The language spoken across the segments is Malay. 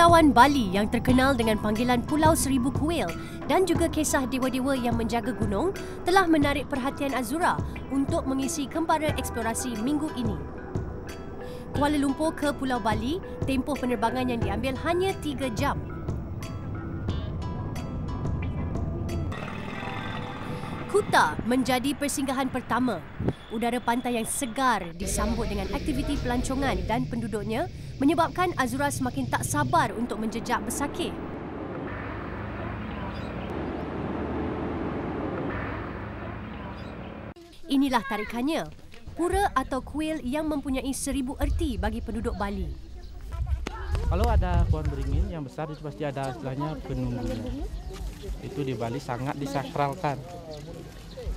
Kepulauan Bali yang terkenal dengan panggilan Pulau Seribu Kuil dan juga kisah dewa-dewa yang menjaga gunung telah menarik perhatian Azura untuk mengisi kembara eksplorasi minggu ini. Kuala Lumpur ke Pulau Bali, tempoh penerbangan yang diambil hanya 3 jam. Kuta menjadi persinggahan pertama. Udara pantai yang segar disambut dengan aktiviti pelancongan dan penduduknya menyebabkan Azura semakin tak sabar untuk menjejak bersakih. Inilah tarikannya, pura atau kuil yang mempunyai 1000 erti bagi penduduk Bali. Kalau ada pohon beringin yang besar itu pasti ada istilahnya penunggunya. Itu di Bali sangat disakralkan.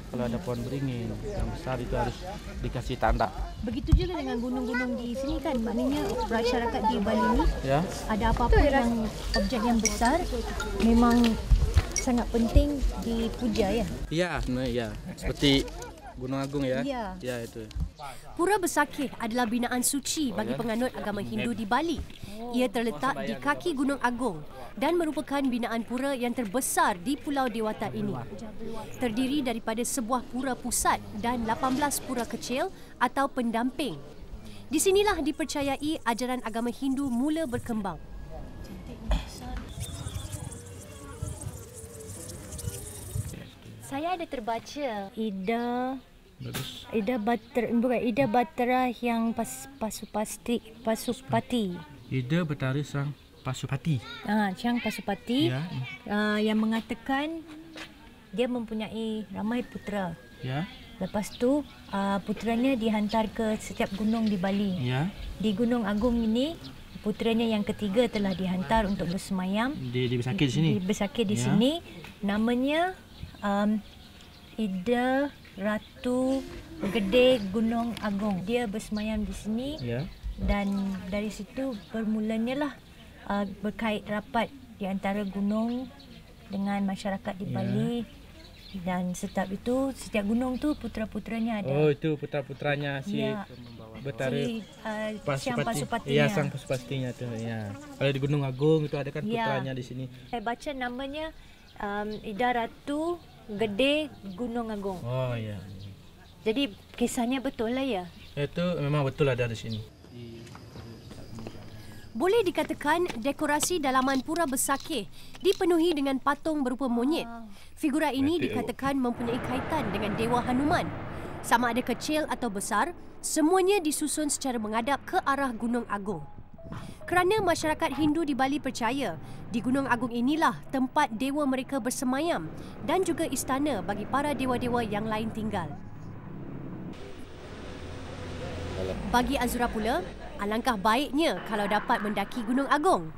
Kalau ada pohon beringin yang besar itu harus dikasih tanda. Begitu juga dengan gunung-gunung di sini kan, maknanya masyarakat di Bali ini Ya. ada apa-apa yang objek yang besar memang sangat penting dipuja ya. Iya, ya. Seperti Gunung Agung ya. Ya. Ya itu. Pura Besakih adalah binaan suci bagi penganut agama Hindu di Bali. Ia terletak di kaki Gunung Agung dan merupakan binaan pura yang terbesar di Pulau Dewata ini. Terdiri daripada sebuah pura pusat dan 18 pura kecil atau pendamping. Di sinilah dipercayai ajaran agama Hindu mula berkembang. Saya ada terbaca Ida Batara yang Pasupati. Ida Batara Sang Pasupati. Sang Pasupati Ya. Yang mengatakan dia mempunyai ramai putera. Ya. Lepas tu puteranya dihantar ke setiap gunung di Bali. Ya. Di Gunung Agung ini puteranya yang ketiga telah dihantar untuk bersemayam. Di Besakih di sini. Bersakit di Ya. sini. Namanya Ida Ratu Gede Gunung Agung. Dia bersemayam di sini. Ya. Dan dari situ bermulanya lah berkait rapat di antara gunung dengan masyarakat di Bali. Dan setiap gunung tu putera-puteranya ada. Oh, itu putra-putranya si Batara Sang Pasupatinya. Iya, Sang Pasupatinya tu. Ya. Kalau di Gunung Agung itu ada kan putranya di sini. Saya baca namanya Ida Ratu Gede Gunung Agung. Oh ya. Jadi kisahnya betul lah ya. Itu memang betul ada di sini. Boleh dikatakan dekorasi dalaman Pura Besakih dipenuhi dengan patung berupa monyet. Figura ini dikatakan mempunyai kaitan dengan Dewa Hanuman. Sama ada kecil atau besar, semuanya disusun secara menghadap ke arah Gunung Agung. Kerana masyarakat Hindu di Bali percaya, di Gunung Agung inilah tempat dewa mereka bersemayam dan juga istana bagi para dewa-dewa yang lain tinggal. Bagi Azura pula, alangkah baiknya kalau dapat mendaki Gunung Agung.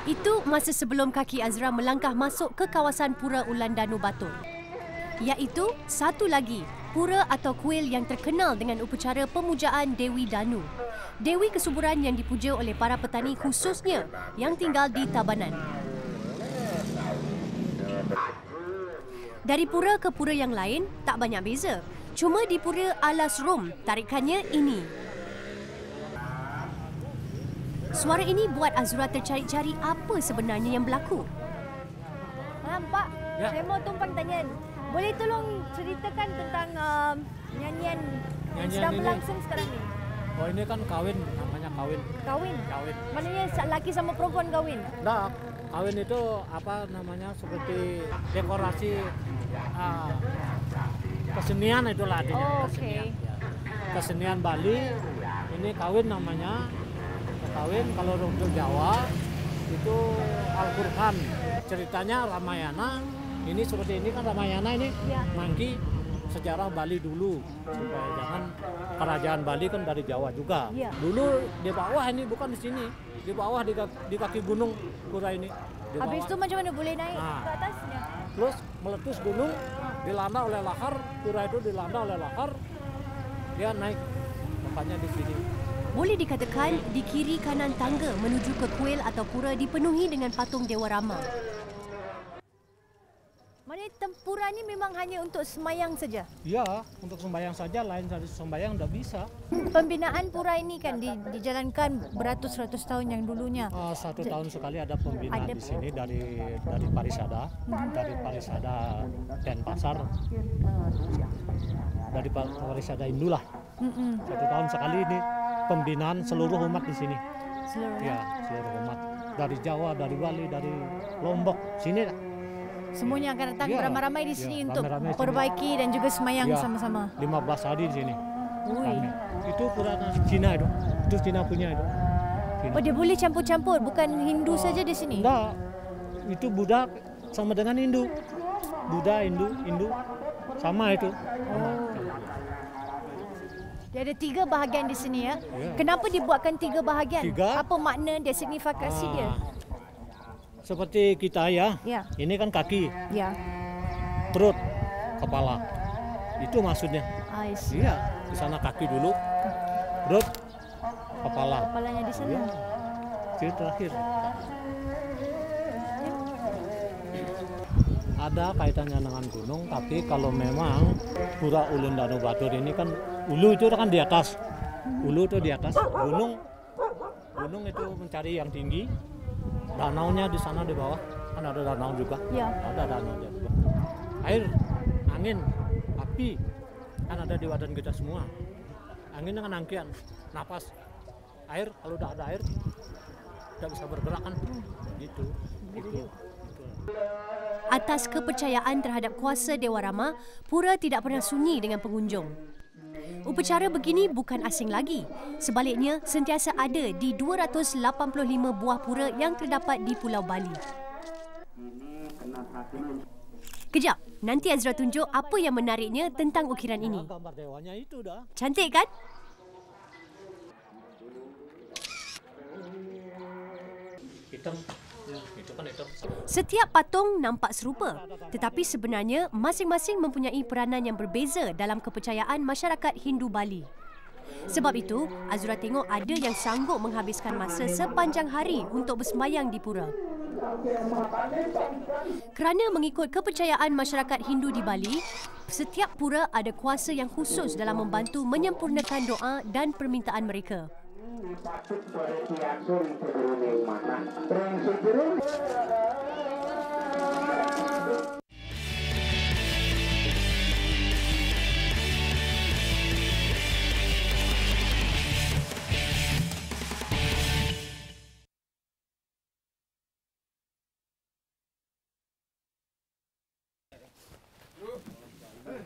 Itu masa sebelum kaki Azra melangkah masuk ke kawasan Pura Ulandanu Batu. Iaitu satu lagi pura atau kuil yang terkenal dengan upacara pemujaan Dewi Danu. Dewi kesuburan yang dipuja oleh para petani khususnya yang tinggal di Tabanan. Dari pura ke pura yang lain tak banyak beza. Cuma di Pura Alas Rum, tarikannya ini. Suara ini buat Azura tercari-cari apa sebenarnya yang berlaku. Pak, saya mau tumpang tanya. Boleh tolong ceritakan tentang nyanyian yang sedang berlangsung sekarang ni? Oh, ini kan kawin, namanya kawin. Kawin? Kawin. Maknanya laki sama perempuan kawin? Nah, kawin itu apa namanya seperti dekorasi kesenian itulah artinya. Oh, kesenian. okey. Ya. Kesenian Bali, ini kawin namanya. Kawin kalau untuk Jawa itu Al-Qur'an. Ceritanya Ramayana. Ini seperti ini kan Ramayana ini mangki sejarah Bali dulu supaya jangan kerajaan Bali kan dari Jawa juga. Ya. Dulu di bawah ini bukan di sini, di bawah di kaki gunung pura ini. Di Habis itu bawah. macam mana boleh naik ke atasnya? Terus meletus gunung, dilanda oleh lahar, pura itu dilanda oleh lahar, dia naik, makanya di sini. Boleh dikatakan di kiri kanan tangga menuju ke kuil atau pura dipenuhi dengan patung Dewa Rama. Maknanya tempura ni memang hanya untuk sembahyang saja. Ya, untuk sembahyang saja, lain dari sembahyang tidak bisa. Pembinaan pura ini kan dijalankan beratus-ratus tahun yang dulunya. 1 tahun sekali ada pembinaan di sini dari Parisada, dari Parisada Denpasar, dari Parisada Hindu lah. 1 tahun sekali ini pembinaan seluruh umat di sini. Seluruh umat dari Jawa, dari Bali, dari Lombok, sini lah. Semuanya akan datang beramai-ramai di sini untuk ramai-ramai perbaiki dan juga semayang sama-sama. 15 hari di sini. Ui. Itu pura Cina itu. Itu Cina punya itu. Cina. Oh, dia boleh campur-campur, bukan Hindu saja di sini. Enggak. Itu Buddha sama dengan Hindu. Buddha, Hindu sama itu. Sama. Dia ada 3 bahagian di sini ya. Ya. Kenapa dibuatkan 3 bahagian? 3? Apa makna dia, signifikasi dia? Seperti kita ya. Ya. Ini kan kaki, Ya. perut, kepala. Itu maksudnya. I see. Iya, di sana kaki dulu, perut, kepala. Kepalanya di sana. Iya. Jadi terakhir. Ada kaitannya dengan gunung, tapi kalau memang Pura Ulun Danau Batur ini kan ulu itu kan di atas. Ulu itu di atas, gunung itu mencari yang tinggi. Danaunya di sana di bawah, kan ada danau juga. Ya. Ada danau juga. Air, angin, api, kan ada di badan kita semua. Angin dengan angkian, napas, air, kalau udah ada air, tidak bisa bergerak kan. Gitu. Atas kepercayaan terhadap kuasa Dewa Rama, pura tidak pernah sunyi dengan pengunjung. Upacara begini bukan asing lagi. Sebaliknya, sentiasa ada di 285 buah pura yang terdapat di Pulau Bali. Kejap, nanti Azra tunjuk apa yang menariknya tentang ukiran ini. Gambar dewanya itu dah. Cantik kan? Hitam. Itu kan hitam. Setiap patung nampak serupa, tetapi sebenarnya masing-masing mempunyai peranan yang berbeza dalam kepercayaan masyarakat Hindu Bali. Sebab itu, Azura tengok ada yang sanggup menghabiskan masa sepanjang hari untuk bersembayang di pura. Kerana mengikut kepercayaan masyarakat Hindu di Bali, setiap pura ada kuasa yang khusus dalam membantu menyempurnakan doa dan permintaan mereka.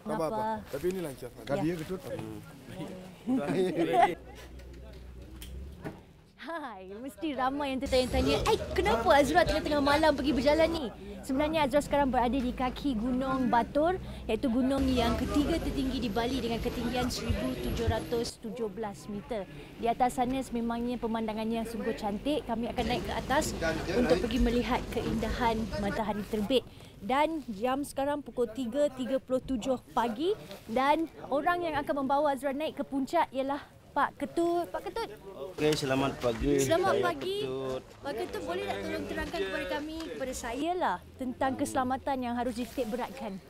Apa-apa. Tapi ini lancar. Kan dia gedut. Hai, mesti ramai yang tertanya-tanya, kenapa Azra tengah-tengah malam pergi berjalan ni? Sebenarnya Azra sekarang berada di kaki Gunung Batur, iaitu gunung yang ketiga tertinggi di Bali dengan ketinggian 1717 meter. Di atas sana sememangnya pemandangannya sungguh cantik. Kami akan naik ke atas untuk pergi melihat keindahan matahari terbit. Dan jam sekarang pukul 3.37 pagi dan orang yang akan membawa Azra naik ke puncak ialah Pak Ketut. Pak Ketut. Okey, selamat pagi. Selamat Saya pagi. Ketut. Pak Ketut, boleh tak tolong terangkan kepada kami, kepada saya lah, tentang keselamatan yang harus dititik beratkan?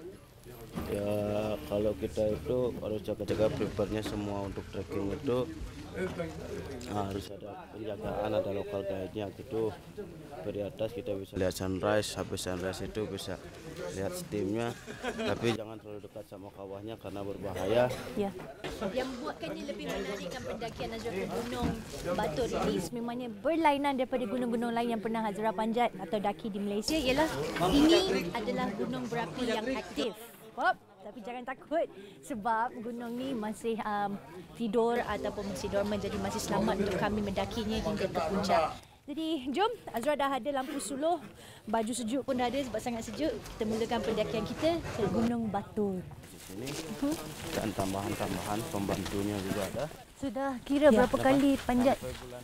Ya, kalau kita itu harus jaga-jaga prepare-nya semua untuk trekking itu. Harus ada penjagaan, ada lokal guide-nya gitu. Dari atas kita bisa lihat sunrise, habis sunrise itu bisa lihat steamnya. Tapi jangan terlalu dekat sama kawahnya karena berbahaya. Ya. Yang membuatkannya lebih menarikkan pendakian Azra ke Gunung Batur ini sememangnya berlainan daripada gunung-gunung lain yang pernah Azra panjat atau daki di Malaysia ialah ini adalah gunung berapi yang aktif. Tapi jangan takut sebab gunung ni masih tidur ataupun masih dorman, jadi masih selamat untuk kami mendakinya hingga ke puncak. Jadi jom, Azra dah ada lampu suluh, baju sejuk pun dah ada sebab sangat sejuk. Kita mulakan pendakian kita ke Gunung Batur. Di sini dan tambahan-tambahan pembantunya juga ada. Sudah kira berapa kali panjat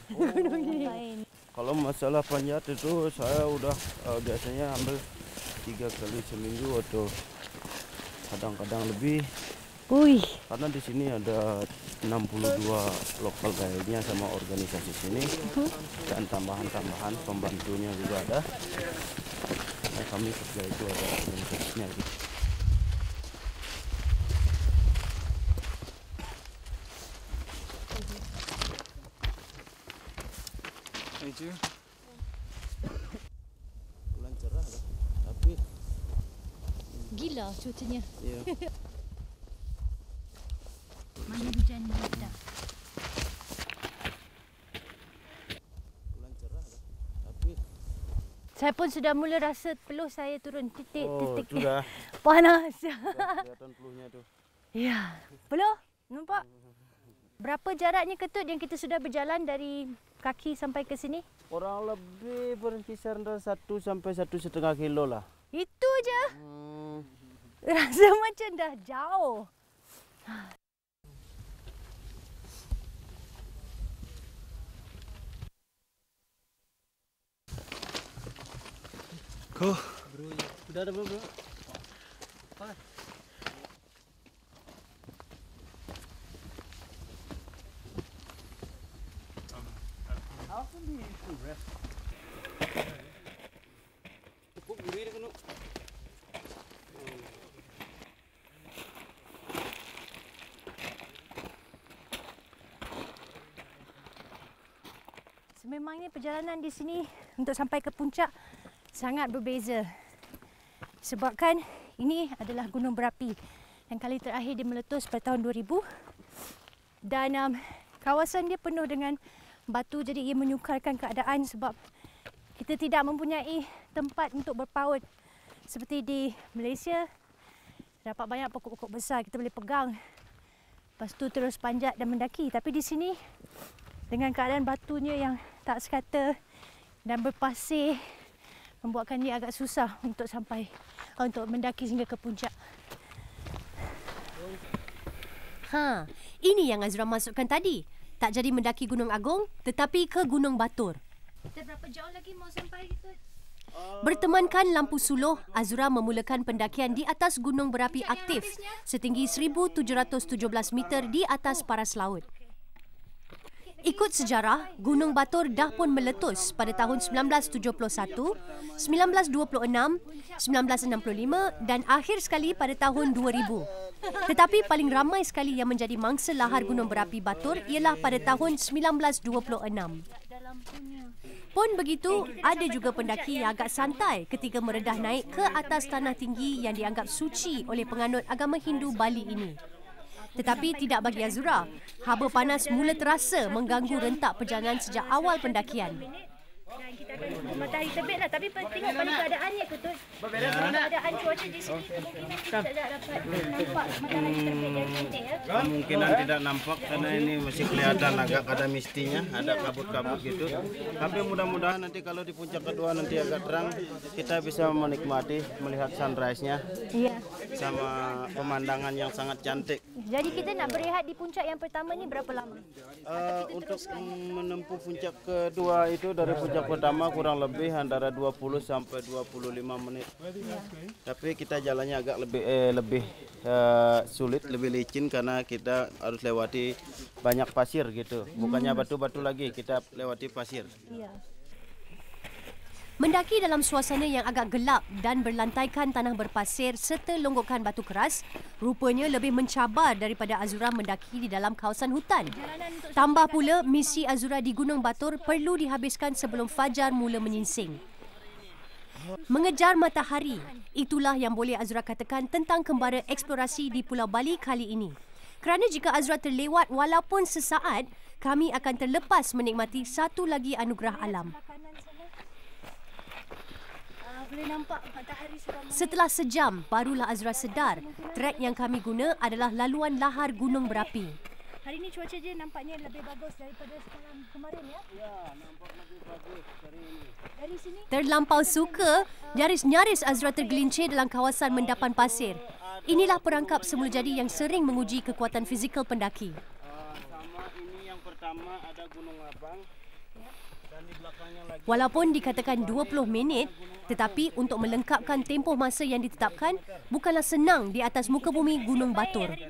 gunung ini? Kalau masalah panjat itu saya udah biasanya ambil 3 kali seminggu atau kadang-kadang lebih. Wih, Karena di sini ada 62 lokal guide-nya sama organisasi sini dan tambahan-tambahan pembantunya juga ada. kami kerja itu ada komunitasnya gitu. Bulan cerah lah, tapi Gila cuacanya. ya Mana hujan tak? bulan cerah lah, tapi Saya pun sudah mula rasa peluh saya turun titik. sudah Panas. kelihatan peluhnya tuh. Ya, peluh. Nampak? Berapa jaraknya Ketut yang kita sudah berjalan dari kaki sampai ke sini? Kurang lebih berkisar 1 sampai 1,5 kilo lah. Itu je. Rasa macam dah jauh. Sudah ada belum, bro? Cukup gurih dia kena. Sememangnya perjalanan di sini untuk sampai ke puncak sangat berbeza. Sebabkan ini adalah gunung berapi yang kali terakhir dia meletus pada tahun 2000 dan kawasan dia penuh dengan batu, jadi ia menyukarkan keadaan sebab kita tidak mempunyai tempat untuk berpaut seperti di Malaysia. Dapat banyak pokok-pokok besar kita boleh pegang, lepas tu terus panjat dan mendaki. Tapi di sini dengan keadaan batunya yang tak sekata dan berpasir membuatkan dia agak susah untuk sampai untuk mendaki hingga ke puncak. Ini yang Azura masukkan tadi. Tak jadi mendaki Gunung Agung tetapi ke Gunung Batur. Kita berapa jauh lagi mau sampai gitu? Bertemankan lampu suluh, Azura memulakan pendakian di atas gunung berapi aktif setinggi 1,717 meter di atas paras laut. Ikut sejarah, Gunung Batur dah pun meletus pada tahun 1971, 1926, 1965 dan akhir sekali pada tahun 2000. Tetapi paling ramai sekali yang menjadi mangsa lahar gunung berapi Batur ialah pada tahun 1926. Pun begitu, ada juga pendaki yang agak santai ketika meredah naik ke atas tanah tinggi yang dianggap suci oleh penganut agama Hindu Bali ini. Tetapi tidak bagi Azura. Haba panas mula terasa mengganggu rentak perjalanan sejak awal pendakian. Dan kita akan tunggu matahari terbit lah. Tapi tengok pada keadaannya Ketut. Keadaan cuaca di sini kemungkinan kita tak dapat nampak matahari terbit yang cantik ya. Kemungkinan tidak nampak karena ini masih kelihatan agak ada mistinya, ada kabut-kabut gitu. Tapi mudah-mudahan nanti kalau di puncak kedua nanti agak terang, kita bisa menikmati melihat sunrise-nya Ya. sama pemandangan yang sangat cantik. Jadi kita nak berehat di puncak yang pertama ni berapa lama? Untuk menempuh puncak kedua itu dari puncak pertama kurang lebih antara 20 sampai 25 menit. Tapi kita jalannya agak lebih sulit, lebih licin karena kita harus lewati banyak pasir gitu. Bukannya batu-batu lagi, kita lewati pasir. Ya. Mendaki dalam suasana yang agak gelap dan berlantaikan tanah berpasir serta longgokan batu keras, rupanya lebih mencabar daripada Azura mendaki di dalam kawasan hutan. Tambah pula, misi Azura di Gunung Batur perlu dihabiskan sebelum fajar mula menyingsing. Mengejar matahari, itulah yang boleh Azura katakan tentang kembara eksplorasi di Pulau Bali kali ini. Kerana jika Azura terlewat walaupun sesaat, kami akan terlepas menikmati satu lagi anugerah alam. Boleh nampak matahari sudah Setelah sejam, barulah Azura sedar trek yang kami guna adalah laluan lahar gunung berapi. Hari ni cuaca dia nampaknya lebih bagus daripada semalam kemarin ya. Ya, nampak lebih bagus hari ini. Dari sini Terlampau suka, nyaris-nyaris Azura tergelincir dalam kawasan mendapan pasir. Inilah perangkap semula jadi yang sering menguji kekuatan fizikal pendaki. Sama ini yang pertama ada Gunung Abang. Dan di belakangnya lagi Walaupun dikatakan 20 minit, tetapi untuk melengkapkan tempoh masa yang ditetapkan, bukanlah senang di atas muka bumi Gunung Batur. 142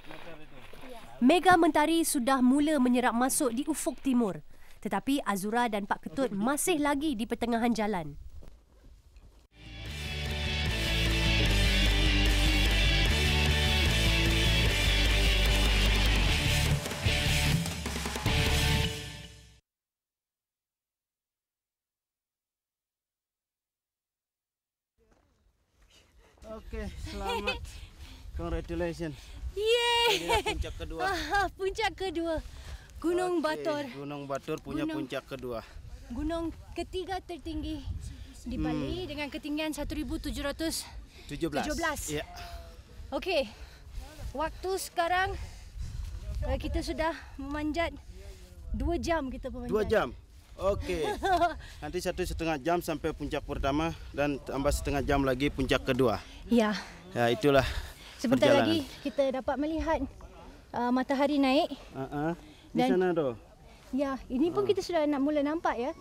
meter itu. Mega mentari sudah mula menyerap masuk di ufuk timur. Tetapi Azura dan Pak Ketut masih lagi di pertengahan jalan. Oke, selamat. Congratulations. Yeay! Inilah puncak kedua. Puncak kedua. Gunung Batur. Gunung Batur punya puncak kedua. Gunung ketiga tertinggi di Bali dengan ketinggian 1717. Ya. Okey. Waktu sekarang kita sudah memanjat 2 jam kita memanjat. 2 jam. Oke. Nanti 1,5 jam sampai puncak pertama dan tambah setengah jam lagi puncak kedua. Ya. Ya, itulah Sebentar perjalanan. lagi kita dapat melihat matahari naik. Di sana tu. Ya, ini pun kita sudah nak mula nampak ya.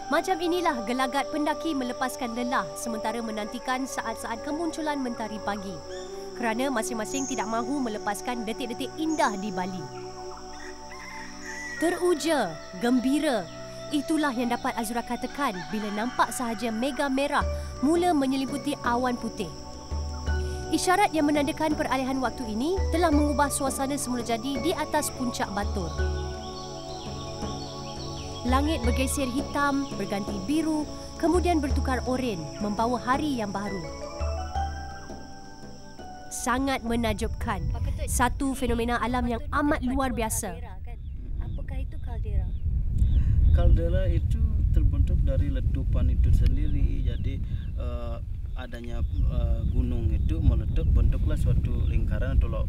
Macam inilah gelagat pendaki melepaskan lelah sementara menantikan saat-saat kemunculan mentari pagi. Kerana masing-masing tidak mahu melepaskan detik-detik indah di Bali. Teruja, gembira, itulah yang dapat Azura katakan bila nampak sahaja mega merah mula menyeliputi awan putih. Isyarat yang menandakan peralihan waktu ini telah mengubah suasana semula jadi di atas puncak Batur. Langit bergeser hitam, berganti biru, kemudian bertukar oren, membawa hari yang baru. Sangat menakjubkan. Satu fenomena alam yang amat luar biasa. Apakah itu kaldera? Kaldera itu terbentuk dari letupan itu sendiri. Jadi adanya gunung itu meletup, bentuklah suatu lingkaran atau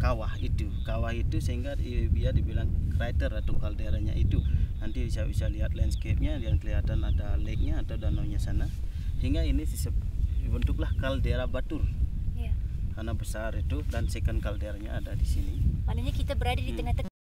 kawah itu sehingga dia dibilang crater atau kalderanya itu. Nanti bisa lihat landscape-nya dan kelihatan ada lake-nya atau danau-nya sana. Hingga ini bentuklah kaldera Batur. Ya. Karena besar itu dan second kalderanya ada di sini. Maknanya kita berada di tengah-tengah